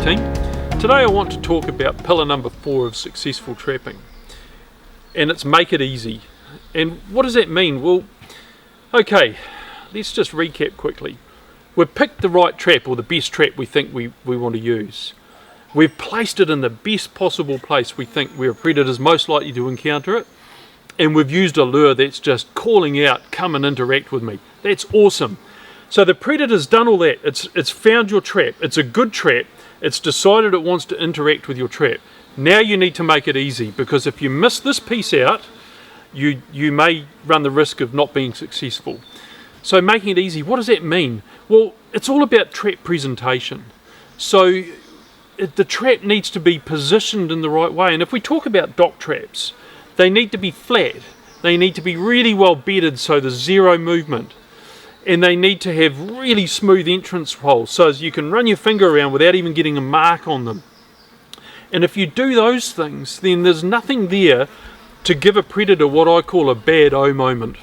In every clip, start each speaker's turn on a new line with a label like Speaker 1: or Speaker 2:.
Speaker 1: team. Today I want to talk about pillar number 4 of successful trapping, and it's make it easy. And what does that mean? Well, okay, let's just recap quickly. We've picked the right trap, or the best trap we think we want to use. We've placed it in the best possible place we think where a predator is most likely to encounter it, and we've used a lure that's just calling out, come and interact with me. That's awesome. So the predator's done all that. It's found your trap. It's a good trap. It's decided it wants to interact with your trap. Now you need to make it easy, because if you miss this piece out, you may run the risk of not being successful. So making it easy, what does that mean? Well, it's all about trap presentation. So the trap needs to be positioned in the right way. And if we talk about dock traps, they need to be flat. They need to be really well bedded so there's zero movement. And they need to have really smooth entrance holes so as you can run your finger around without even getting a mark on them. And if you do those things, then there's nothing there to give a predator what I call a bad O moment.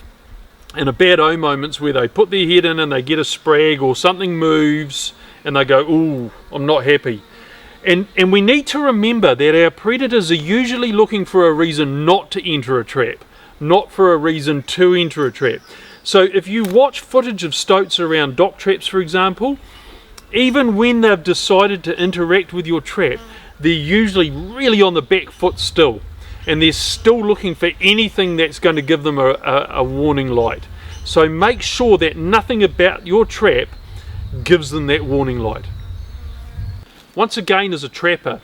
Speaker 1: And a bad O moment's where they put their head in and they get a sprag or something moves and they go, ooh, I'm not happy. And we need to remember that our predators are usually looking for a reason not to enter a trap, not for a reason to enter a trap. So if you watch footage of stoats around dock traps, for example, even when they've decided to interact with your trap, they're usually really on the back foot still, and they're still looking for anything that's going to give them a warning light. So make sure that nothing about your trap gives them that warning light. Once again, as a trapper,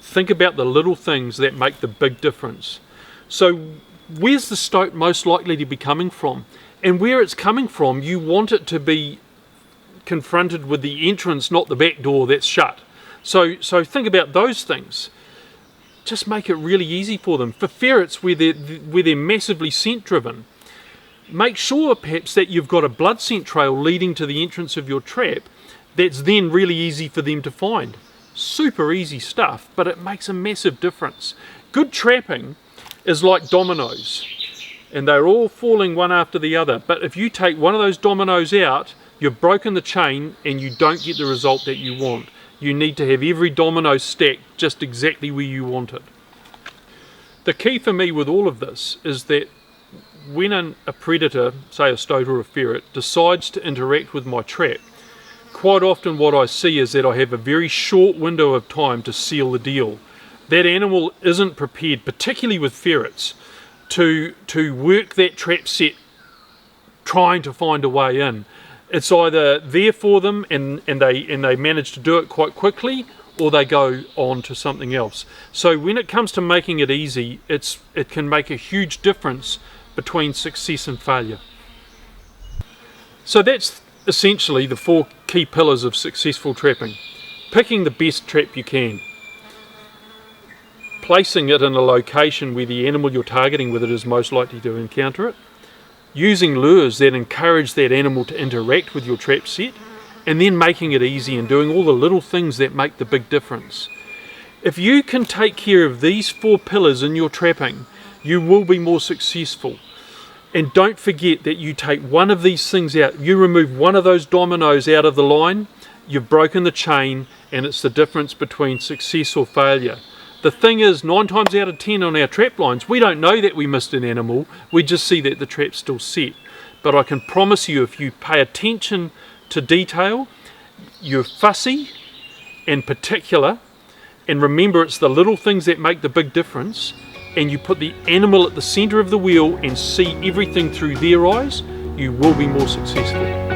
Speaker 1: think about the little things that make the big difference. So where's the stoat most likely to be coming from? And where it's coming from, you want it to be confronted with the entrance, not the back door that's shut. So think about those things. Just make it really easy for them. For ferrets, where they're massively scent driven, make sure perhaps that you've got a blood scent trail leading to the entrance of your trap that's then really easy for them to find. Super easy stuff, but it makes a massive difference. Good trapping is like dominoes, and they're all falling one after the other. But if you take one of those dominoes out, you've broken the chain and you don't get the result that you want. You need to have every domino stacked just exactly where you want it. The key for me with all of this is that when a predator, say a stoat or a ferret, decides to interact with my trap, quite often what I see is that I have a very short window of time to seal the deal. That animal isn't prepared, particularly with ferrets, to work that trap set trying to find a way in. It's either there for them and they manage to do it quite quickly, or they go on to something else. So when it comes to making it easy, it can make a huge difference between success and failure. So that's essentially the 4 key pillars of successful trapping. Picking the best trap you can, placing it in a location where the animal you're targeting with it is most likely to encounter it, using lures that encourage that animal to interact with your trap set, and then making it easy and doing all the little things that make the big difference. If you can take care of these 4 pillars in your trapping, you will be more successful. And don't forget that you take one of these things out, you remove one of those dominoes out of the line, you've broken the chain, and it's the difference between success or failure. The thing is, 9 times out of 10 on our trap lines, we don't know that we missed an animal, we just see that the trap's still set. But I can promise you, if you pay attention to detail, you're fussy and particular, and remember it's the little things that make the big difference, and you put the animal at the centre of the wheel and see everything through their eyes, you will be more successful.